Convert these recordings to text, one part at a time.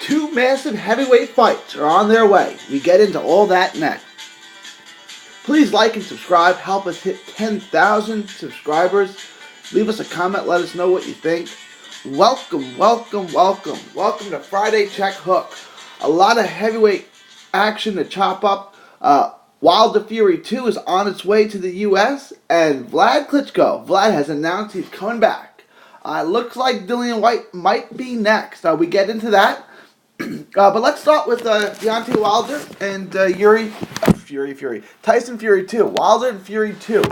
Two massive heavyweight fights are on their way. We get into all that next. Please like and subscribe. Help us hit 10,000 subscribers. Leave us a comment. Let us know what you think. Welcome to Friday Check Hook. A lot of heavyweight action to chop up. Wilder Fury 2 is on its way to the U.S. and Wlad Klitschko. Vlad has announced he's coming back. Looks like Dillian Whyte might be next. We get into that. But let's start with Deontay Wilder and Tyson Fury 2. Wilder and Fury 2.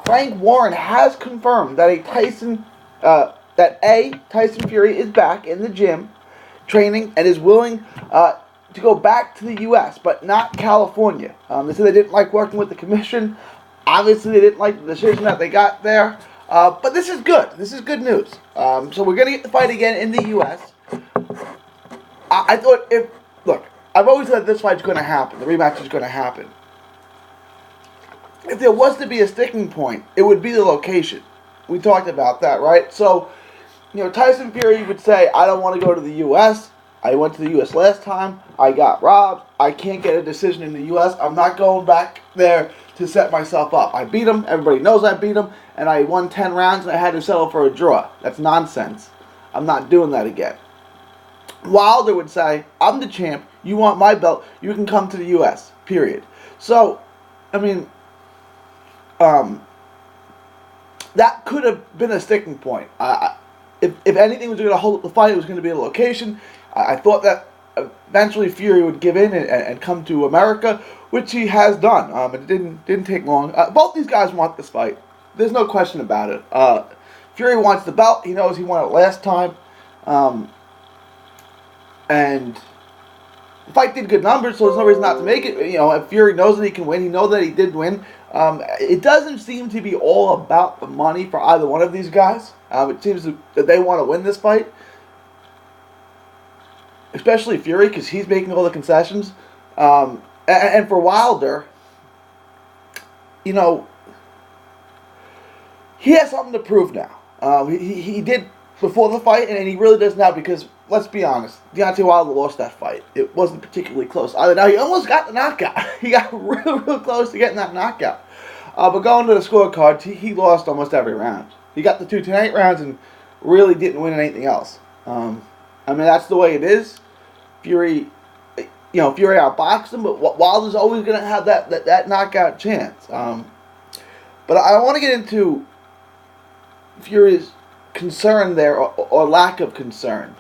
Frank Warren has confirmed that Tyson Fury is back in the gym training and is willing to go back to the U.S., but not California. They said they didn't like working with the commission. Obviously, they didn't like the decision that they got there. But this is good. This is good news. So we're going to get the fight again in the U.S. I thought I've always said this fight's going to happen. The rematch is going to happen. If there was to be a sticking point, it would be the location. We talked about that, right? So, Tyson Fury would say, I don't want to go to the U.S. I went to the U.S. last time. I got robbed. I can't get a decision in the U.S. I'm not going back there to set myself up. I beat him. Everybody knows I beat him. And I won 10 rounds and I had to settle for a draw. That's nonsense. I'm not doing that again. Wilder would say, I'm the champ. You want my belt. You can come to the U.S. Period. So, that could have been a sticking point. If anything was going to hold up the fight, it was going to be a location. I thought that eventually Fury would give in and come to America, which he has done. It didn't take long. Both these guys want this fight. There's no question about it. Fury wants the belt. He knows he won it last time. And the fight did good numbers, so there's no reason not to make it. If Fury knows that he can win, he knows that he did win. It doesn't seem to be all about the money for either one of these guys. It seems that they want to win this fight. Especially Fury, because he's making all the concessions. And for Wilder, he has something to prove now. He did before the fight, and he really does now, because, let's be honest, Deontay Wilder lost that fight. It wasn't particularly close. Now, he almost got the knockout. He got real close to getting that knockout. But going to the scorecards, he lost almost every round. He got the 2 10-8 rounds and really didn't win anything else. That's the way it is. Fury outboxed him, but Wilder's always going to have that knockout chance. But I want to get into Fury's concern there, or lack of concern.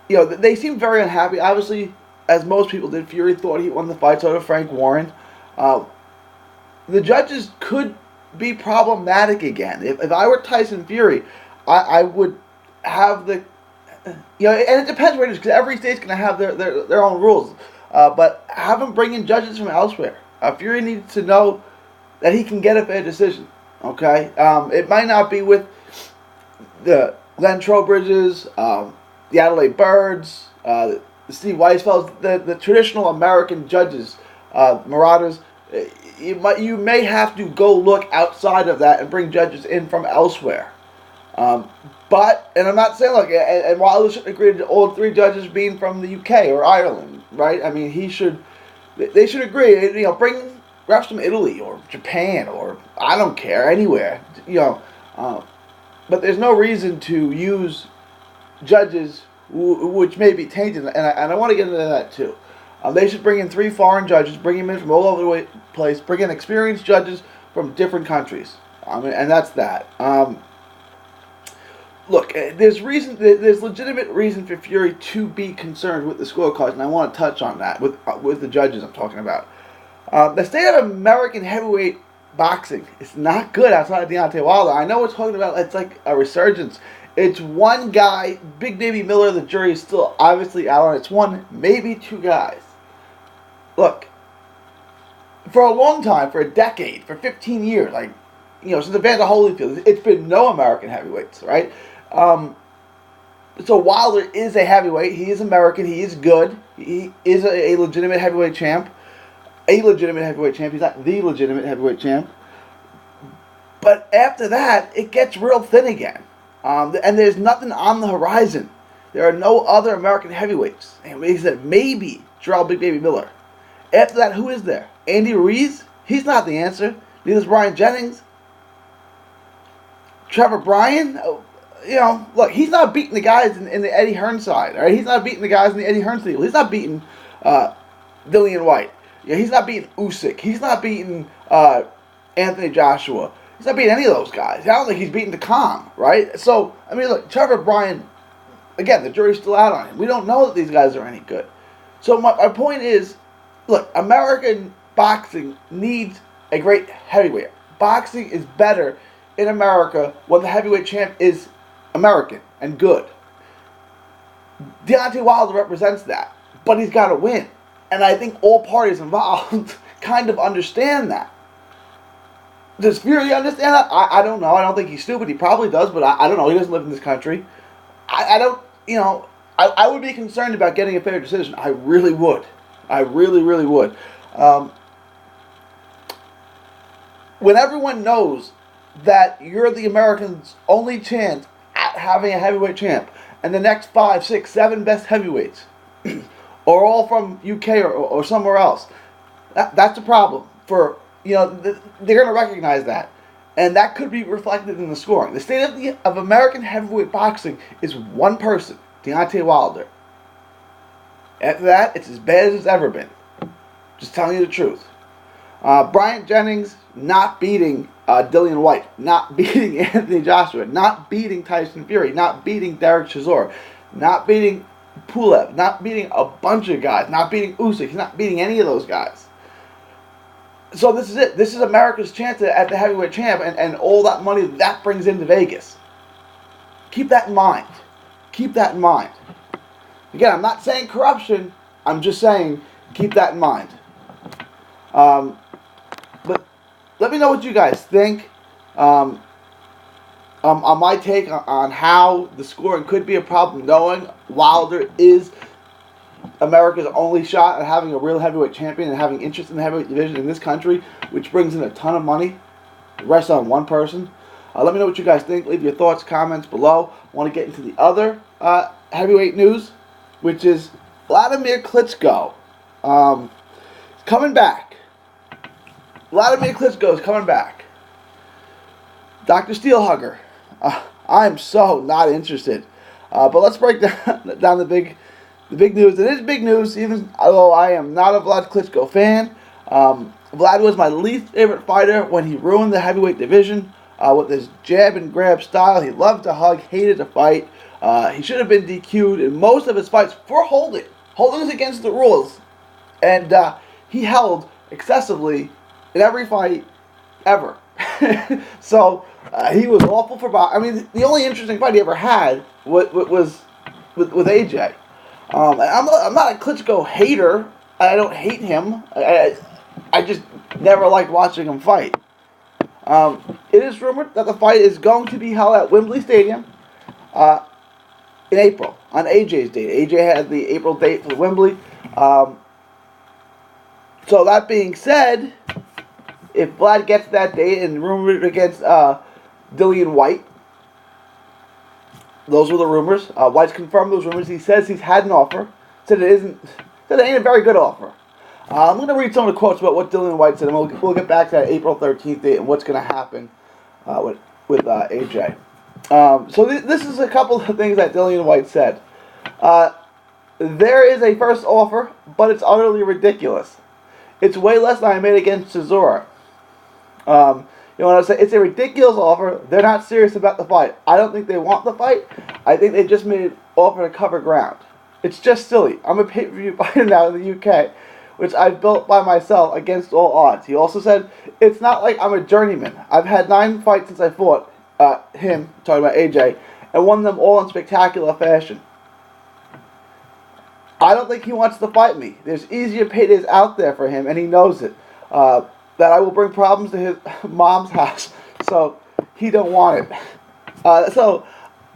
They seem very unhappy. Obviously, as most people did, Fury thought he won the fight, so did Frank Warren. The judges could be problematic again. If I were Tyson Fury, I would have the... and it depends where it is, because every state's going to have their own rules. But have him bring in judges from elsewhere. Fury needs to know that he can get a fair decision. Okay? It might not be with the Glenn Trowbridges, the Adelaide Birds, the Steve Weisfelds, the traditional American judges, Marauders. You may have to go look outside of that and bring judges in from elsewhere. And I'm not saying, and Wilder shouldn't agree to all 3 judges being from the UK or Ireland, right? They should agree, bring refs from Italy or Japan or, I don't care, anywhere, but there's no reason to use judges which may be tainted, and I want to get into that too. They should bring in 3 foreign judges, bring them in from all over the place, bring in experienced judges from different countries, and that's that. Look, there's legitimate reason for Fury to be concerned with the scorecards, and I want to touch on that with the judges I'm talking about. The state of American heavyweight boxing is not good outside of Deontay Wilder. I know we're talking about it's like a resurgence. It's one guy, Big Davey Miller. The jury is still obviously out on it. It's 1, maybe 2 guys. Look, for a long time, for a decade, for 15 years, since the Evander Holyfield, it's been no American heavyweights, right? So Wilder is a heavyweight. He is American. He is good. He is a legitimate heavyweight champ. He's not the legitimate heavyweight champ. But after that, it gets real thin again. And there's nothing on the horizon. There are no other American heavyweights. And he said maybe Gerald Big Baby Miller. After that, who is there? Andy Ruiz? He's not the answer. Neither is Brian Jennings. Trevor Bryan? Look, he's not beating the guys in the Eddie Hearn side. All right? He's not beating the guys in the Eddie Hearn stable. He's not beating Dillian Whyte. He's not beating Usyk. He's not beating Anthony Joshua. He's not beating any of those guys. I don't think he's beating Khan, right? So, look, Trevor Bryan, again, the jury's still out on him. We don't know that these guys are any good. So my point is, look, American boxing needs a great heavyweight. Boxing is better in America when the heavyweight champ is American and good. Deontay Wilder represents that, but he's got to win. And I think all parties involved kind of understand that. Does Fury understand that? I don't know. I don't think he's stupid. He probably does, but I don't know. He doesn't live in this country. I don't, I would be concerned about getting a fair decision. I really would. I really, really would. When everyone knows that you're the Americans' only chance at having a heavyweight champ, and the next 5, 6, 7 best heavyweights are all from UK or somewhere else, that's a problem. They're going to recognize that, and that could be reflected in the scoring. The state of American heavyweight boxing is one person, Deontay Wilder. After that, it's as bad as it's ever been. Just telling you the truth. Brian Jennings not beating Dillian Whyte, not beating Anthony Joshua, not beating Tyson Fury, not beating Derek Chisora, not beating Pulev, not beating a bunch of guys, not beating Usyk. He's not beating any of those guys. So this is it. This is America's chance at the heavyweight champ and all that money that brings into Vegas. Keep that in mind. Keep that in mind. Again, I'm not saying corruption. I'm just saying keep that in mind. But let me know what you guys think on my take on how the scoring could be a problem, knowing Wilder is America's only shot at having a real heavyweight champion and having interest in the heavyweight division in this country, which brings in a ton of money. The rest on one person. Let me know what you guys think. Leave your thoughts, comments below. I want to get into the other heavyweight news, which is Vladimir Klitschko coming back. Vladimir Klitschko is coming back. Dr. Steelhugger, I'm so not interested. But let's break down the big news. It is big news, even although I am not a Wlad Klitschko fan. Vlad was my least favorite fighter when he ruined the heavyweight division with his jab and grab style. He loved to hug, hated to fight. He should have been DQ'd in most of his fights for holding. Holding is against the rules. And he held excessively in every fight ever. So he was awful for boxing. The only interesting fight he ever had was with AJ. I'm not a Klitschko hater. I don't hate him. I just never liked watching him fight. It is rumored that the fight is going to be held at Wembley Stadium in April, on AJ's date. AJ had the April date for Wembley. So that being said, if Vlad gets that date and rumored against Dillian Whyte, those were the rumors. Whyte's confirmed those rumors. He says he's had an offer. Said it ain't a very good offer. I'm going to read some of the quotes about what Dillian Whyte said, and we'll get back to that April 13th date and what's going to happen with AJ. So this is a couple of things that Dillian Whyte said. There is a first offer, but it's utterly ridiculous. It's way less than I made against Chisora. You know what I'm saying? It's a ridiculous offer. They're not serious about the fight. I don't think they want the fight. I think they just made an offer to cover ground. It's just silly. I'm a pay-per-view fighter now in the UK, which I've built by myself against all odds. He also said, it's not like I'm a journeyman. I've had 9 fights since I fought him, talking about AJ, and won them all in spectacular fashion. I don't think he wants to fight me. There's easier paydays out there for him, and he knows it. That I will bring problems to his mom's house, so he don't want it. So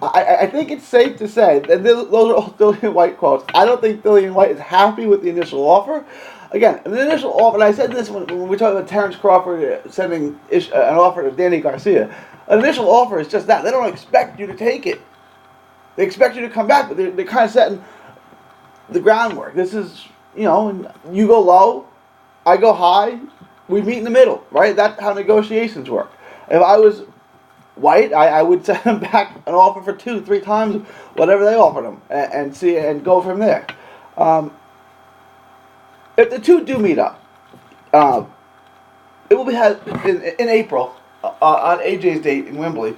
I think it's safe to say, and those are all Dillian Whyte quotes, I don't think Dillian Whyte is happy with the initial offer. Again, the initial offer, and I said this when we talked about Terrence Crawford sending an offer to Danny Garcia, an initial offer is just that. They don't expect you to take it. They expect you to come back, but they're kind of setting the groundwork. This is, and you go low, I go high, we meet in the middle, right? That's how negotiations work. If I was Whyte, I would send him back an offer for 2-3 times whatever they offered him, and go from there. If the two do meet up, it will be had in April on AJ's date in Wembley.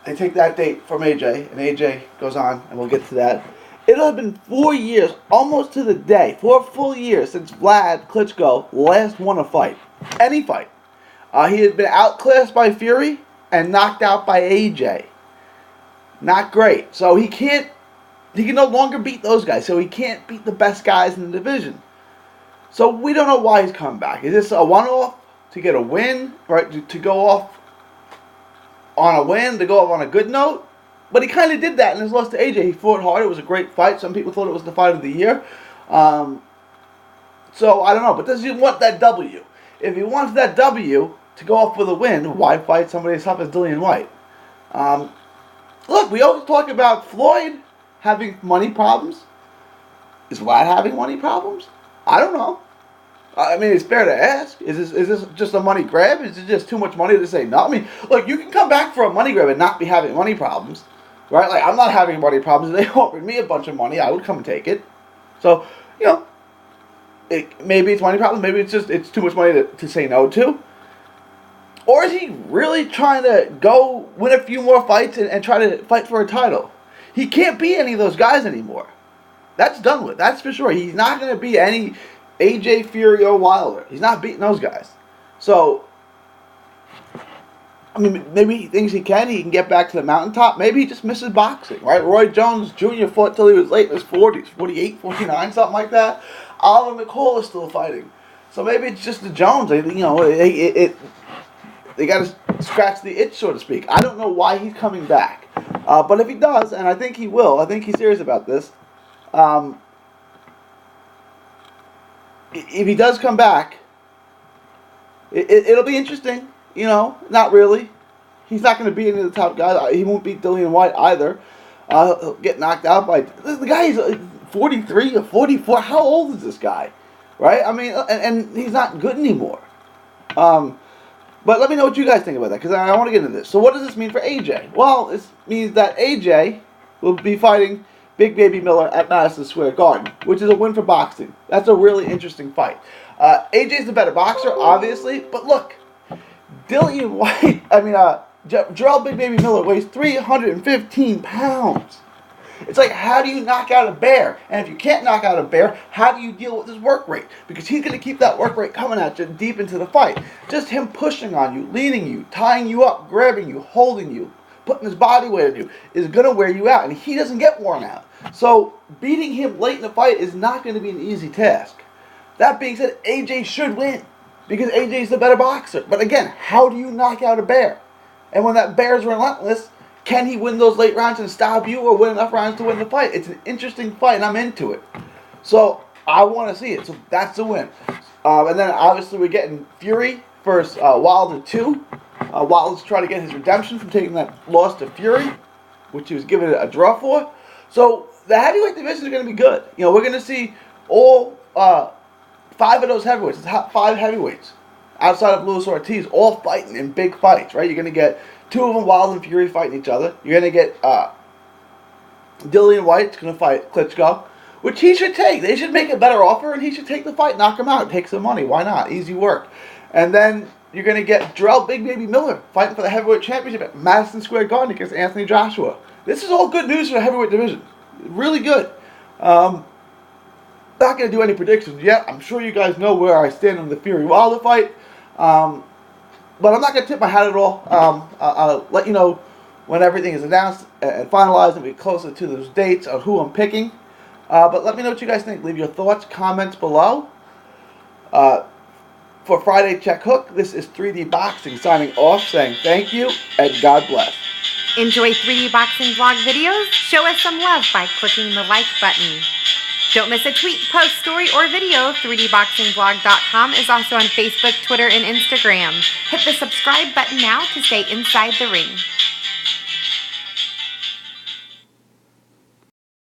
They take that date from AJ, and AJ goes on, and we'll get to that. It'll have been 4 years, almost to the day, 4 full years since Wlad Klitschko last won a fight. Any fight. He had been outclassed by Fury and knocked out by AJ. Not great. So he can no longer beat those guys. So he can't beat the best guys in the division. So we don't know why he's coming back. Is this a one-off to get a win, right? To go off on a win, to go off on a good note? But he kind of did that in his loss to AJ. He fought hard. It was a great fight. Some people thought it was the fight of the year. So I don't know. But does he want that W? If he wants that W to go off with a win, why fight somebody as tough as Dillian Whyte? Look, we always talk about Floyd having money problems. Is Wlad having money problems? I don't know. I mean, it's fair to ask. Is this just a money grab? Is it just too much money to say no? I mean, look, you can come back for a money grab and not be having money problems, right? Like, I'm not having money problems. If they offered me a bunch of money, I would come and take it. So, maybe it's money problems. Maybe it's too much money to say no to. Or is he really trying to go win a few more fights and try to fight for a title? He can't beat any of those guys anymore. That's done with. That's for sure. He's not going to beat any AJ, Fury, or Wilder. He's not beating those guys. So, I mean, maybe he thinks he can get back to the mountaintop. Maybe he just misses boxing, right? Roy Jones Jr. fought till he was late in his 40s, 48, 49, something like that. Oliver McCall is still fighting. So maybe it's just the Jones. They got to scratch the itch, so to speak. I don't know why he's coming back. But if he does, and I think he will, I think he's serious about this. If he does come back, it'll be interesting. Not really. He's not going to beat any of the top guys. He won't beat Dillian Whyte either. He'll get knocked out by the guy. He's 43 or 44. How old is this guy? Right? I mean, and he's not good anymore. But let me know what you guys think about that, because I want to get into this. So what does this mean for AJ? Well, this means that AJ will be fighting Big Baby Miller at Madison Square Garden, which is a win for boxing. That's a really interesting fight. AJ's the better boxer, obviously, but look, Dillian Whyte, Gerald Big Baby Miller weighs 315 pounds. It's like, how do you knock out a bear? And if you can't knock out a bear, how do you deal with his work rate? Because he's going to keep that work rate coming at you deep into the fight. Just him pushing on you, leaning you, tying you up, grabbing you, holding you, putting his body weight on you is going to wear you out. And he doesn't get worn out. So beating him late in the fight is not going to be an easy task. That being said, AJ should win because AJ is the better boxer. But again, how do you knock out a bear? And when that bear's relentless, can he win those late rounds and stop you or win enough rounds to win the fight? It's an interesting fight, and I'm into it. So I want to see it. So that's the win. And then obviously we're getting Fury versus Wilder 2. Wilder's trying to get his redemption from taking that loss to Fury, which he was given a draw for. So the heavyweight division is going to be good. We're going to see all 5 of those heavyweights, the top 5 heavyweights, outside of Luis Ortiz, all fighting in big fights, right? You're going to get 2 of them, Wilder and Fury, fighting each other. You're going to get Dillian Whyte's going to fight Klitschko, which he should take. They should make a better offer, and he should take the fight, knock him out, take some money. Why not? Easy work. And then you're going to get Gerald Big Baby Miller fighting for the heavyweight championship at Madison Square Garden against Anthony Joshua. This is all good news for the heavyweight division. Really good. Not going to do any predictions yet. I'm sure you guys know where I stand on the Fury-Wilder fight. But I'm not going to tip my hat at all. I'll let you know when everything is announced and finalized and we get closer to those dates of who I'm picking. But let me know what you guys think. Leave your thoughts, comments below. For Friday Check Hook, this is 3D Boxing signing off, saying thank you and God bless. Enjoy 3D Boxing vlog videos? Show us some love by clicking the like button. Don't miss a tweet, post, story, or video. 3dboxingvlog.com is also on Facebook, Twitter, and Instagram. Hit the subscribe button now to stay inside the ring.